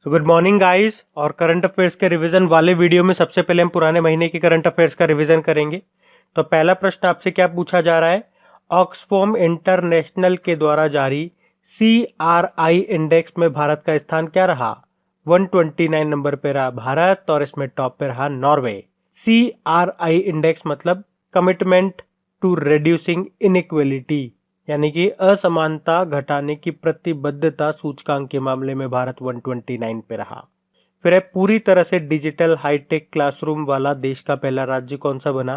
Good morning guys. और current affairs के revision वाले वीडियो में सबसे पहले हम पुराने महीने के करंट अफेयर्स का रिवीजन करेंगे। तो पहला प्रश्न आपसे क्या पूछा जा रहा है, ऑक्सफैम इंटरनेशनल के द्वारा जारी CRI इंडेक्स में भारत का स्थान क्या रहा। 129 नंबर पे रहा भारत और इसमें टॉप पे रहा नॉर्वे। CRI इंडेक्स मतलब कमिटमेंट टू रिड्यूसिंग इनइक्वलिटी, यानी कि असमानता घटाने की प्रतिबद्धता सूचकांक के मामले में भारत 129 पे रहा। फिर है पूरी तरह से डिजिटल हाईटेक क्लासरूम वाला देश का पहला राज्य कौन सा बना,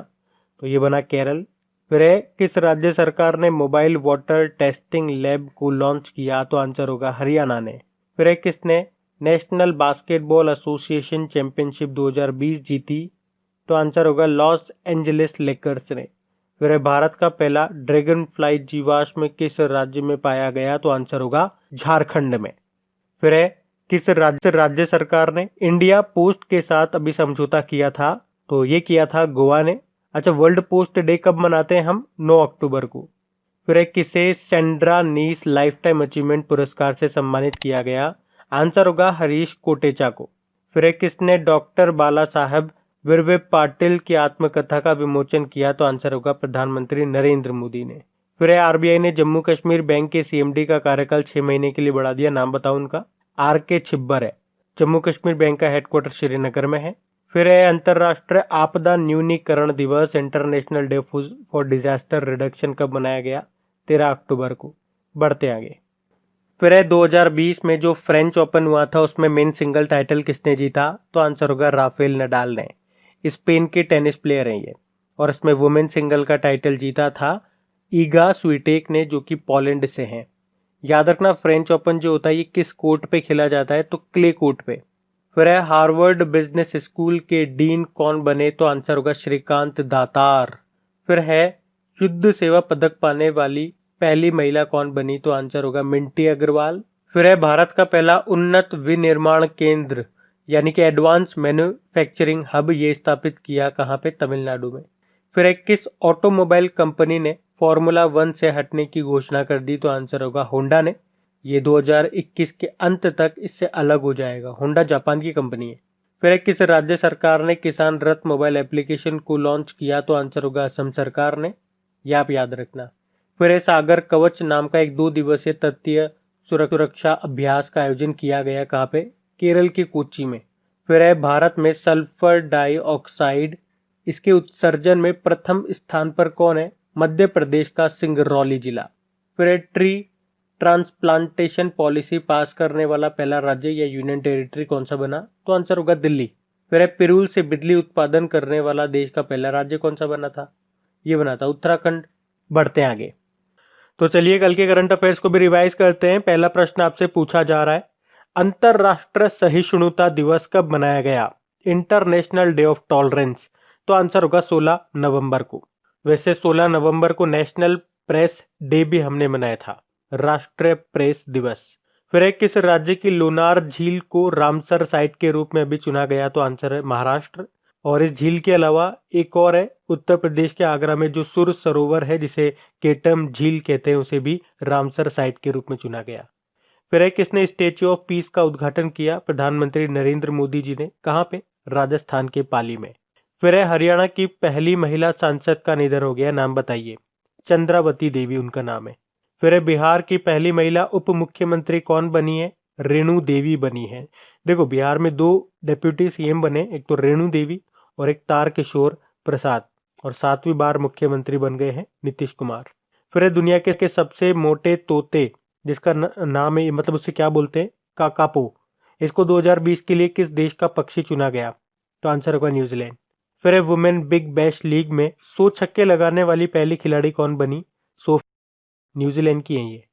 तो ये बना केरल। फिर है किस राज्य सरकार ने मोबाइल वाटर टेस्टिंग लैब को लॉन्च किया, तो आंसर होगा हरियाणा ने। फिर है किसने नेशनल बास्केटबॉल एसोसिएशन चैंपियनशिप 2020 जीती, तो आंसर होगा लॉस एंजलिस लेकर्स ने। फिर है भारत का पहला ड्रैगन फ्लाई जीवाश्म किस राज्य में पाया गया, तो आंसर होगा झारखंड में। फिर है किस राज्य सरकार ने इंडिया पोस्ट के साथ अभी समझौता किया था, तो ये किया था गोवा ने। अच्छा, वर्ल्ड पोस्ट डे कब मनाते हैं हम, 9 अक्टूबर को। फिर है किसे सेंड्रा नीस लाइफ टाइम अचीवमेंट पुरस्कार से सम्मानित किया गया, आंसर होगा हरीश कोटेचा को। फिर है किसने डॉक्टर बाला साहब विरवे पाटिल की आत्मकथा का विमोचन किया, तो आंसर होगा प्रधानमंत्री नरेंद्र मोदी ने। फिर है आरबीआई ने जम्मू कश्मीर बैंक के CMD का कार्यकाल 6 महीने के लिए बढ़ा दिया, नाम बताओ उनका। RK छिब्बर है। जम्मू कश्मीर बैंक का हेडक्वार्टर श्रीनगर में है। फिर है अंतर्राष्ट्रीय आपदा न्यूनीकरण दिवस international day for disaster reduction कब मनाया गया, 13 अक्टूबर को। बढ़ते आगे। फिर है 2020 में जो फ्रेंच ओपन हुआ था उसमें मेन सिंगल टाइटल किसने जीता, तो आंसर होगा राफेल नडाल ने। स्पेन के टेनिस प्लेयर हैं ये, और इसमें वुमेन सिंगल का टाइटल जीता था ईगा स्वीटेक ने, जो कि पोलैंड से हैं। याद रखना फ्रेंच ओपन जो होता है ये किस कोर्ट पे खेला जाता है, तो क्ले कोर्ट पे। फिर है हार्वर्ड बिजनेस स्कूल के डीन कौन बने, तो आंसर होगा श्रीकांत दातार। फिर है युद्ध सेवा पदक पाने वाली पहली महिला कौन बनी, तो आंसर होगा मिंटी अग्रवाल। फिर है भारत का पहला उन्नत विनिर्माण केंद्र यानी कि एडवांस मैन्युफैक्चरिंग हब ये स्थापित किया कहाँ पे, तमिलनाडु में। फिर है किस ऑटोमोबाइल कंपनी ने फॉर्मूला 1 से हटने की घोषणा कर दी, तो आंसर होगा होंडा ने। ये 2021 के अंत तक इससे अलग हो जाएगा। होंडा जापान की कंपनी है। फिर है किस राज्य सरकार ने किसान रथ मोबाइल एप्लीकेशन को लॉन्च किया, तो आंसर होगा असम सरकार ने। यह आप याद रखना। फिर है सागर कवच नाम का एक 2 दिवसीय तटीय सुरक्षा अभ्यास का आयोजन किया गया कहाँ पे, केरल के कोच्चि में। फिर है भारत में सल्फर डाइऑक्साइड इसके उत्सर्जन में प्रथम स्थान पर कौन है, मध्य प्रदेश का सिंगरौली जिला। फिर है ट्री ट्रांसप्लांटेशन पॉलिसी पास करने वाला पहला राज्य या यूनियन टेरिटरी कौन सा बना, तो आंसर होगा दिल्ली। फिर है पिरूल से बिजली उत्पादन करने वाला देश का पहला राज्य कौन सा बना था, ये बना था उत्तराखंड। बढ़ते हैं आगे। तो चलिए कल के करंट अफेयर्स को भी रिवाइज करते हैं। पहला प्रश्न आपसे पूछा जा रहा है, अंतरराष्ट्रीय सहिष्णुता दिवस कब मनाया गया, इंटरनेशनल डे ऑफ टॉलरेंस, तो आंसर होगा 16 नवंबर को। वैसे 16 नवंबर को नेशनल प्रेस डे भी हमने मनाया था, राष्ट्रीय प्रेस दिवस। फिर एक किस राज्य की लोनार झील को रामसर साइट के रूप में अभी चुना गया, तो आंसर है महाराष्ट्र। और इस झील के अलावा एक और है उत्तर प्रदेश के आगरा में जो सुर सरोवर है जिसे केटम झील कहते हैं, उसे भी रामसर साइट के रूप में चुना गया। फिर है किसने स्टेच्यू ऑफ पीस का उद्घाटन किया, प्रधानमंत्री नरेंद्र मोदी जी ने। कहाँ पे, राजस्थान के पाली में। फिर है हरियाणा की पहली महिला सांसद का निधन हो गया, नाम बताइए। चंद्रावती देवी उनका नाम है। फिर है बिहार की पहली महिला उप मुख्यमंत्री कौन बनी है, रेणु देवी बनी है। देखो बिहार में 2 डेप्यूटी CM बने, एक तो रेणु देवी और एक तारकिशोर प्रसाद, और 7वीं बार मुख्यमंत्री बन गए हैं नीतीश कुमार। फिर है दुनिया के सबसे मोटे तोते जिसका नाम है, मतलब उसे क्या बोलते हैं, काकापो, इसको 2020 के लिए किस देश का पक्षी चुना गया, तो आंसर होगा न्यूजीलैंड। फिर है वुमेन बिग बैश लीग में 100 छक्के लगाने वाली पहली खिलाड़ी कौन बनी, सोफी, न्यूजीलैंड की है ये।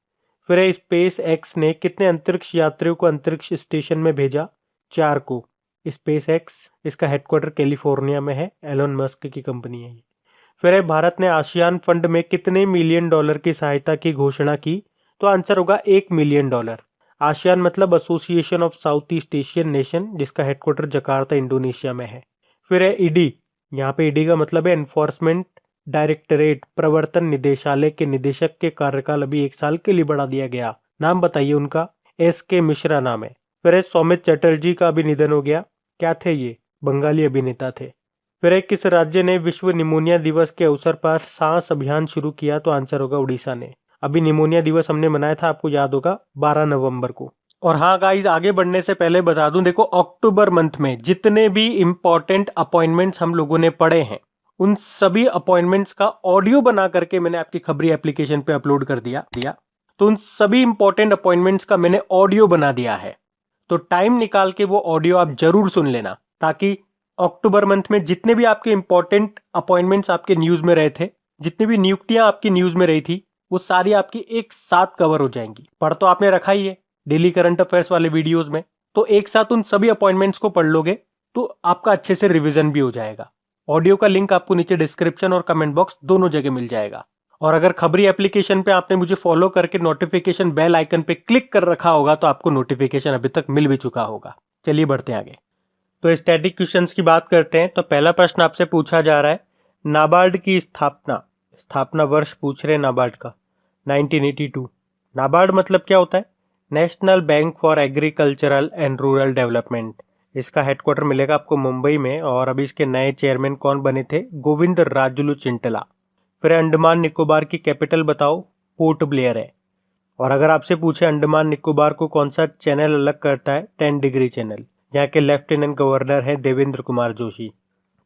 फिर है स्पेस एक्स ने कितने अंतरिक्ष यात्रियों को अंतरिक्ष स्टेशन में भेजा, 4 को। स्पेस एक्स इसका हेडक्वार्टर कैलिफोर्निया में है, एलोन मस्क की कंपनी है ये। फिर है भारत ने आसियान फंड में कितने मिलियन डॉलर की सहायता की घोषणा की, तो आंसर होगा $1 मिलियन। आसियान मतलब association of south east Asian nation, जिसका हेडक्वार्टर जकार्ता इंडोनेशिया में है। फिर है ईडी, यहाँ पे ईडी का मतलब है एनफोर्समेंट डायरेक्टरेट, प्रवर्तन निदेशालय के निदेशक के कार्यकाल अभी 1 साल के लिए बढ़ा दिया गया, नाम बताइए उनका। SK मिश्रा नाम है। फिर है सौमित्र चटर्जी का भी निधन हो गया। क्या थे ये? बंगाली अभिनेता थे। फिर है किस राज्य ने विश्व निमोनिया दिवस के अवसर पर सांस अभियान शुरू किया? तो आंसर होगा उड़ीसा ने। अभी निमोनिया दिवस हमने मनाया था, आपको याद होगा, 12 नवंबर को। और हाँ गाइस, आगे बढ़ने से पहले बता दूं, देखो अक्टूबर मंथ में जितने भी इंपॉर्टेंट अपॉइंटमेंट्स हम लोगों ने पढ़े हैं, उन सभी अपॉइंटमेंट्स का ऑडियो बना करके मैंने आपकी खबरी एप्लीकेशन पे अपलोड कर दिया। तो उन सभी इंपॉर्टेंट अपॉइंटमेंट्स का मैंने ऑडियो बना दिया है। तो टाइम निकाल के वो ऑडियो आप जरूर सुन लेना, ताकि अक्टूबर मंथ में जितने भी आपके इंपॉर्टेंट अपॉइंटमेंट्स आपके न्यूज में रहे थे, जितनी भी नियुक्तियां आपकी न्यूज में रही थी, वो सारी आपकी एक साथ कवर हो जाएंगी। पढ़ तो आपने रखा ही है डेली करंट अफेयर्स वाले वीडियोस में, तो एक साथ उन सभी अपॉइंटमेंट्स को पढ़ लोगे तो आपका अच्छे से रिवीजन भी हो जाएगा। ऑडियो का लिंक आपको नीचे डिस्क्रिप्शन और कमेंट बॉक्स दोनों जगह मिल जाएगा। और अगर खबरी एप्लीकेशन पे आपने मुझे फॉलो करके नोटिफिकेशन बेल आइकन पे क्लिक कर रखा होगा तो आपको नोटिफिकेशन अभी तक मिल भी चुका होगा। चलिए बढ़ते हैं आगे। तो स्टैटिक क्वेश्चंस की बात करते हैं। तो पहला प्रश्न आपसे पूछा जा रहा है, नाबार्ड की स्थापना वर्ष पूछ रहे हैं नाबार्ड का। 1982। नाबार्ड मतलब क्या होता है? National bank for agricultural and rural development. इसका हेडक्वार्टर मिलेगा आपको मुंबई में, और अभी इसके नए चेयरमैन कौन बने थे? गोविंद राजुलू चिंटला। फिर अंडमान निकोबार की कैपिटल बताओ? पोर्ट ब्लेयर है। और अगर आपसे पूछे अंडमान निकोबार को कौन सा चैनल अलग करता है? 10 डिग्री चैनल। यहाँ के लेफ्टिनेंट गवर्नर है देवेंद्र कुमार जोशी।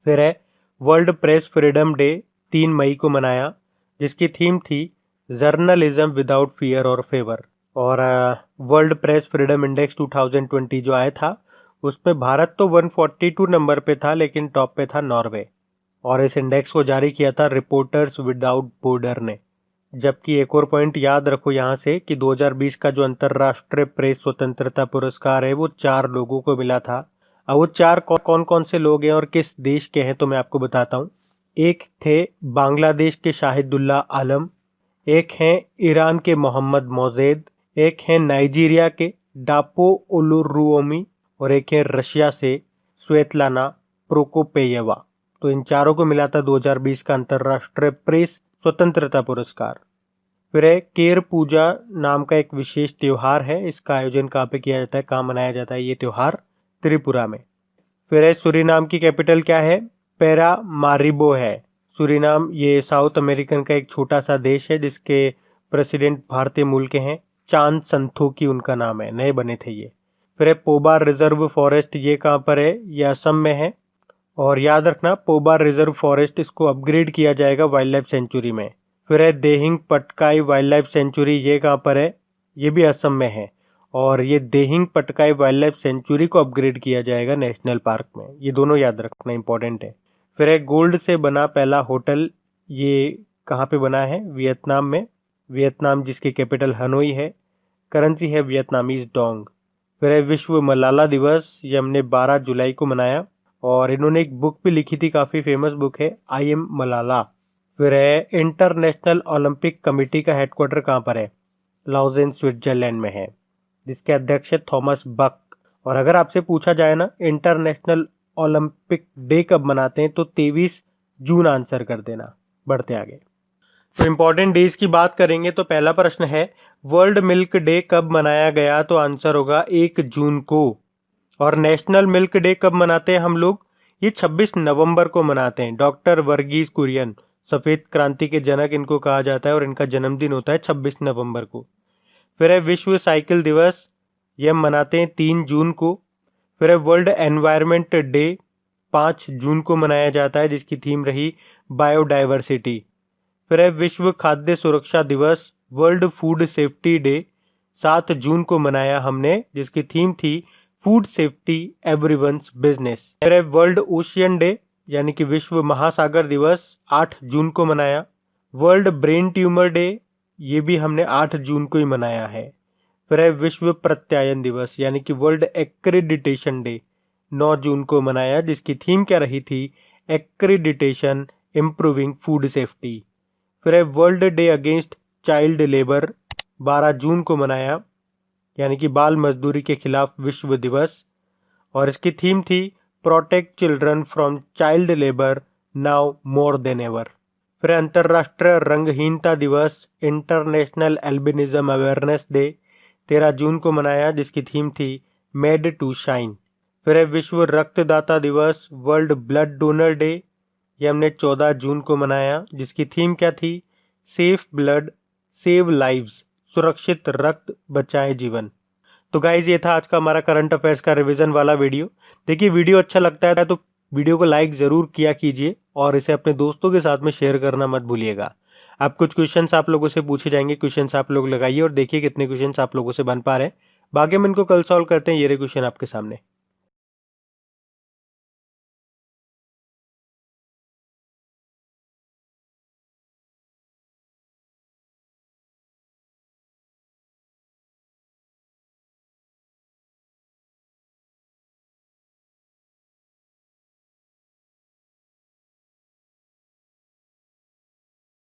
फिर है वर्ल्ड प्रेस फ्रीडम डे 3 मई को मनाया, जिसकी थीम थी जर्नलिज्म विदाउट फियर और फेवर। और वर्ल्ड प्रेस फ्रीडम इंडेक्स 2020 जो आया था, उसमें भारत तो 142 नंबर पे था, लेकिन टॉप पे था नॉर्वे। और इस इंडेक्स को जारी किया था रिपोर्टर्स विदाउट बॉर्डर ने। जबकि एक और पॉइंट याद रखो यहाँ से कि 2020 का जो अंतर्राष्ट्रीय प्रेस स्वतंत्रता पुरस्कार है वो 4 लोगों को मिला था। अब वो 4 कौन कौन से लोग हैं और किस देश के हैं तो मैं आपको बताता हूँ। एक थे बांग्लादेश के शाहिदुल्लाह आलम, एक हैं ईरान के मोहम्मद मोजेद, एक हैं नाइजीरिया के डापो ओलुरुओमी, और एक है रशिया से स्वेतलाना प्रोकोपेयेवा। तो इन चारों को मिला था 2020 का अंतर्राष्ट्रीय प्रेस स्वतंत्रता पुरस्कार। फिर है केर पूजा नाम का एक विशेष त्योहार है। इसका आयोजन कहाँ पे किया जाता है, कहाँ मनाया जाता है ये त्योहार? त्रिपुरा में। फिर है सूरीनाम की कैपिटल क्या है? पैरामारिबो है। सूरीनाम ये साउथ अमेरिकन का एक छोटा सा देश है, जिसके प्रेसिडेंट भारतीय मूल के हैं। चांद संथोकी उनका नाम है, नए बने थे ये। फिर है पोबार रिजर्व फॉरेस्ट, ये कहाँ पर है? ये असम में है। और याद रखना, पोबार रिजर्व फॉरेस्ट इसको अपग्रेड किया जाएगा वाइल्ड लाइफ सेंचुरी में। फिर है Dehing Patkai wild life sanctuary, ये कहाँ पर है? ये भी असम में है। और ये Dehing Patkai wild life sanctuary को अपग्रेड किया जाएगा नेशनल पार्क में। ये दोनों याद रखना इंपॉर्टेंट है। फिर है गोल्ड से बना पहला होटल, ये कहाँ पे बना है? वियतनाम में। वियतनाम जिसकी कैपिटल हनोई है। करेंसी है वियतनामीज डोंग। फिर है विश्व मलाला दिवस, ये हमने 12 जुलाई को मनाया। और इन्होंने एक बुक भी लिखी थी, काफ़ी फेमस बुक है, आई एम मलाला। फिर है इंटरनेशनल ओलंपिक कमेटी का हेडक्वार्टर कहाँ पर है? लाउजेन स्विट्जरलैंड में है, जिसके अध्यक्ष है थॉमस बक। और अगर आपसे पूछा जाए ना इंटरनेशनल ओलंपिक डे कब मनाते हैं, तो 23 जून आंसर कर देना। बढ़ते आगे। तो इम्पोर्टेंट डेज की बात करेंगे तो पहला प्रश्न है वर्ल्ड मिल्क डे कब मनाया गया? तो आंसर होगा 1 जून को। और नेशनल मिल्क डे कब मनाते हैं हम लोग? ये 26 नवंबर को मनाते हैं। डॉक्टर वर्गीज कुरियन, सफेद क्रांति के जनक इनको कहा जाता है, और इनका जन्मदिन होता है 26 नवंबर को। फिर है विश्व साइकिल दिवस, ये हम मनाते हैं 3 जून को। फिर है वर्ल्ड एनवायरनमेंट डे 5 जून को मनाया जाता है, जिसकी थीम रही बायोडाइवर्सिटी। फिर है विश्व खाद्य सुरक्षा दिवस, वर्ल्ड फूड सेफ्टी डे 7 जून को मनाया हमने, जिसकी थीम थी फूड सेफ्टी एवरीवन्स बिजनेस। फिर है वर्ल्ड ओशियन डे यानी कि विश्व महासागर दिवस 8 जून को मनाया। वर्ल्ड ब्रेन ट्यूमर डे, ये भी हमने 8 जून को ही मनाया है। फिर है विश्व प्रत्यायन दिवस यानी कि वर्ल्ड एक्रेडिटेशन डे 9 जून को मनाया, जिसकी थीम क्या रही थी? Accreditation improving food safety. फिर है world day against child labour 12 जून को मनाया, यानी कि बाल मजदूरी के खिलाफ विश्व दिवस। और इसकी थीम थी protect children from child labour now more than ever. फिर अंतर्राष्ट्रीय रंगहीनता दिवस, इंटरनेशनल एल्बिनिज्म अवेयरनेस डे 13 जून को मनाया, जिसकी थीम थी मेड टू शाइन। फिर है विश्व रक्तदाता दिवस, वर्ल्ड ब्लड डोनर डे, ये हमने 14 जून को मनाया, जिसकी थीम क्या थी? सेफ ब्लड सेव लाइव्स, सुरक्षित रक्त बचाए जीवन। तो गाइज ये था आज का हमारा करंट अफेयर्स का रिवीजन वाला वीडियो। देखिए वीडियो अच्छा लगता है तो वीडियो को लाइक जरूर किया कीजिए और इसे अपने दोस्तों के साथ में शेयर करना मत भूलिएगा। अब कुछ क्वेश्चंस आप लोगों से पूछे जाएंगे, क्वेश्चंस आप लोग लगाइए और देखिए कितने क्वेश्चंस आप लोगों से बन पा रहे हैं। बाकी हम इनको कल सॉल्व करते हैं। ये रहे क्वेश्चन आपके सामने।